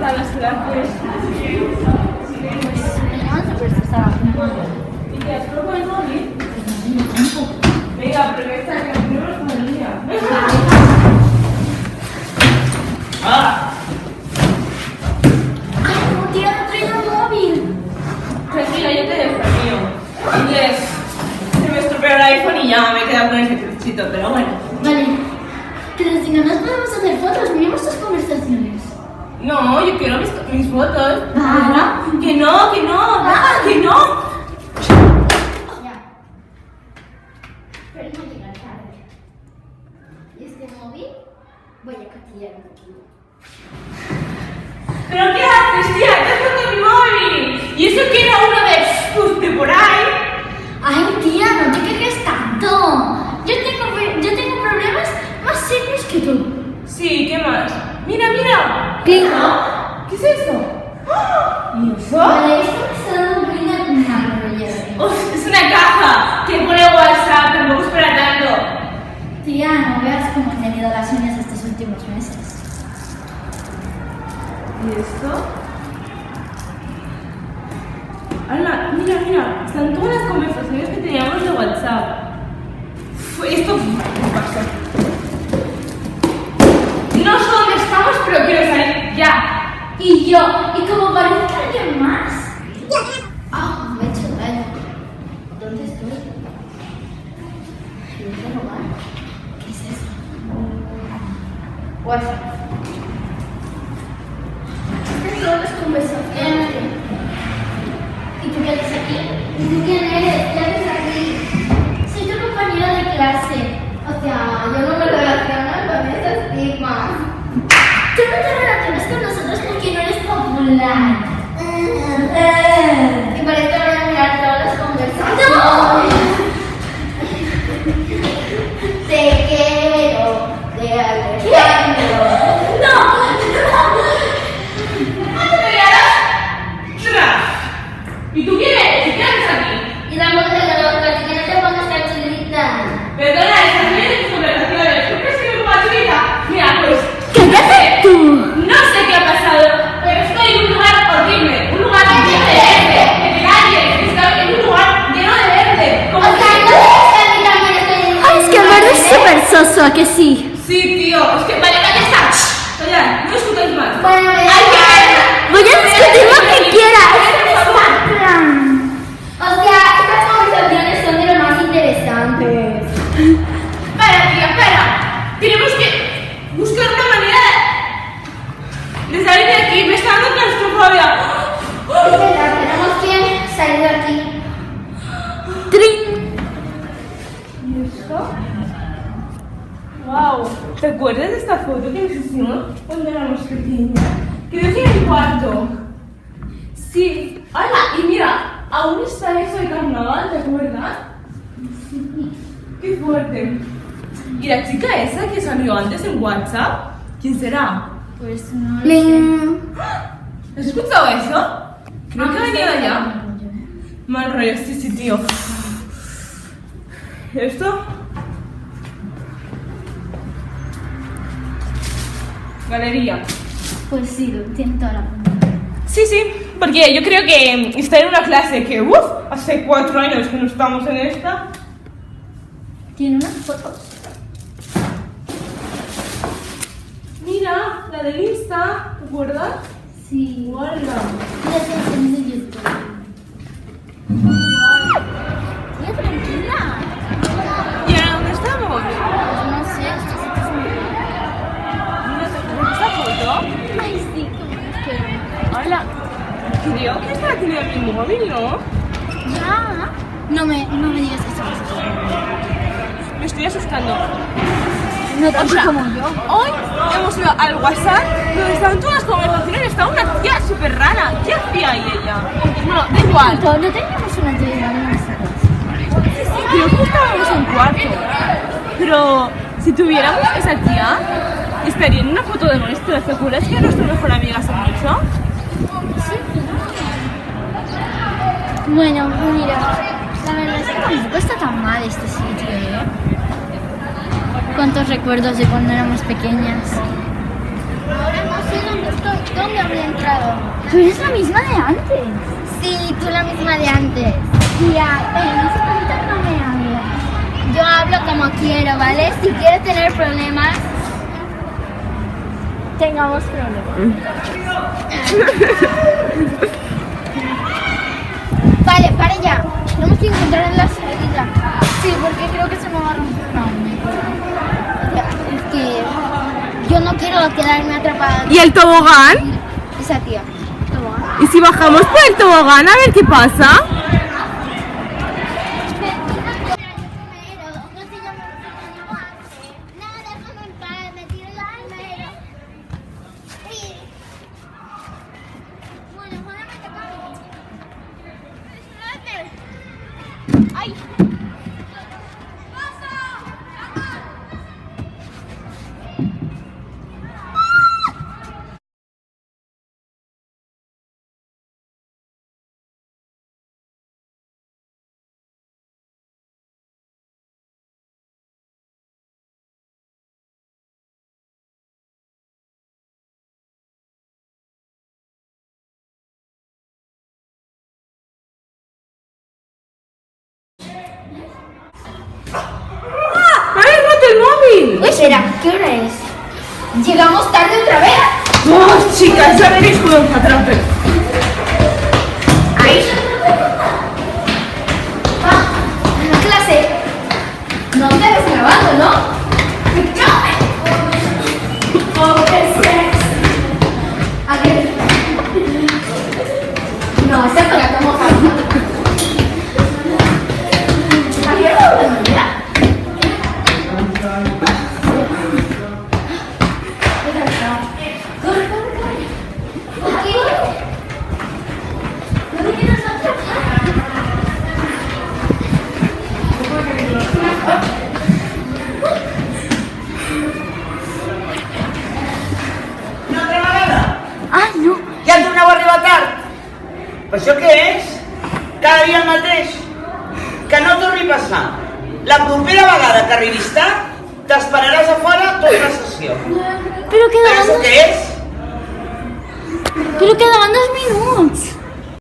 tal las clases? ¿Y te has probado el móvil? Venga, aprovecha que primero es con el día. ¡Ah! ¡Ay, no, tía, no traigo el móvil! Tranquila, yo te desafío. Inglés, se me estropeó el iPhone y ya me he quedado con ese truchito, pero bueno. Vale. Pero si no nos podemos hacer fotos, miremos tus conversaciones. No, yo quiero mis fotos. Ah, Que no, que no, deja, que no. ya. Pero no llega tarde. ¿Y este móvil? Voy a catillar un poquito. ¿Pero qué haces, tía? ¿Qué haces con mi móvil? ¿Y eso que era uno de por ahí? Ay, tía, no te quejes tanto. Yo tengo problemas más serios que tú. Sí, ¿qué más? Mira, mira. ¿Qué? ¿Qué es eso? ¡Ah! ¿Y eso? Vale, esto me está dando un ruido con una rollo. Uf, es una caja que pone WhatsApp, tampoco es para tanto. Tía, no veas cómo he tenido las uñas estos últimos meses. ¿Y esto? Ana, mira, mira, están todas las conversaciones que teníamos de WhatsApp. Esto me pasa. No sé dónde estamos, pero quiero salir ya. Y yo, y como parece alguien más. Ah, me he hecho daño. ¿Dónde estoy? ¿En este lugar? ¿Qué es eso? WhatsApp. Estas son las conversaciones. ¿Y tú qué haces aquí? ¿Y tú quién eres? ¿Qué haces aquí? Soy tu compañera de clase. O sea, yo no me relaciono con esas tipas. Tú no te relacionas con nosotros porque no eres popular. Y por esto voy a mirar todas las conversaciones. ¡No! Te quiero, te alejo. ¡No! ¿Y tú quién eres? ¿Qué haces aquí? Y la mujer de los que no te pongas cachulita. Perdona, estás viendo tus conversaciones. ¿Por qué es que me pongo chulita? Mira, pues. ¡Cállate tú! No sé qué ha pasado, pero estoy en un lugar horrible. Un lugar lleno de verde. De nadie. Estoy en un lugar lleno de verde. O sea, no es que a mí también estoy en un Ay, es que el verde es súper soso, ¿a que sí? Sí, tío. Es que. Vale, calla está. Calla, no discutáis más. Bueno, Hay que ver. Voy a discutir lo que quieras. o sea, estas conversaciones son de lo más interesantes. Espera, tía, espera. Tenemos que buscar una manera de salir de aquí. Me está dando claustrofobia. Es verdad, tenemos que salir de aquí. Trin. ¿Y esto? Wow. ¿Te acuerdas de esta foto que nos hicimos cuando éramos pequeños? Creo que en el cuarto. Sí. ¡Hala! Y mira, aún está eso de carnaval, ¿te acuerdas? Sí. ¡Qué fuerte! ¿Y la chica esa que salió antes en WhatsApp? ¿Quién será? Pues no. ¿Has escuchado eso? Creo que ha venido allá. Mal rollo, sí, tío. ¿Esto? Galería. Pues sí, tiene toda la punta. Sí, porque yo creo que está en una clase que, hace 4 años que no estamos en esta. Tiene unas fotos. Mira, la de Insta, ¿te acuerdas? Sí. Guarda. Las canciones de YouTube. Tía, tranquila. ¿Y ahora dónde estamos? Pues no sé, esto sí que es muy ¿Mira esta foto? Ay, sí, como es que. Hola. Creo que esta la tenía en mi móvil, ¿no? Ya. No me digas que estás Me estoy asustando. No O tanto sea, como yo. hoy hemos ido al WhatsApp donde estaban todas las conversaciones y estaba una tía súper rara. ¿Qué hacía ahí ella? Bueno, da igual. No teníamos una actividad en nuestra clase. Sí, creo que estábamos en cuarto. Pero si tuviéramos esa tía, estaría en una foto de nuestra. ¿Te acuerdas que nuestra mejor amiga se mucho? Bueno, mira, la verdad es que tampoco está tan mal este sitio, ¿eh? Cuántos recuerdos de cuando éramos pequeñas. Ahora no sé dónde estoy. ¿Dónde habré entrado? Tú eres la misma de antes. Sí, tú la misma de antes. Tía, en ese momento no me hablas. Yo hablo como quiero, ¿vale? Si quieres tener problemas, Tengamos problemas. vale, para ya. Tenemos que encontrar la salida. Sí, porque creo que se me va a romper. No, o sea, es que yo no quiero quedarme atrapada. ¿Y el tobogán? Esa tía. Tobogán. ¿Y si bajamos por el tobogán a ver qué pasa? ¡Ay! ¡Me habéis roto el móvil! Uy, espera, ¿qué hora es? ¿Llegamos tarde otra vez? ¡Oh, chicas! Ya veréis cómo os atrapen. ¡Ay! ¡A clase! No te ves grabando, ¿no? ¿A qué? No, esta es la tomo falsa. ¿A qué hora? Mira. No trama nada. Ah, no. Ja en torneu a arribar tard. Però això què és? Cada dia el mateix. Que no torni a passar. La propera vegada que arribis tard, t'esperaràs a fora tota la sessió. Pero Però quedaban això dos, què és? pero quedaban 2 minutos.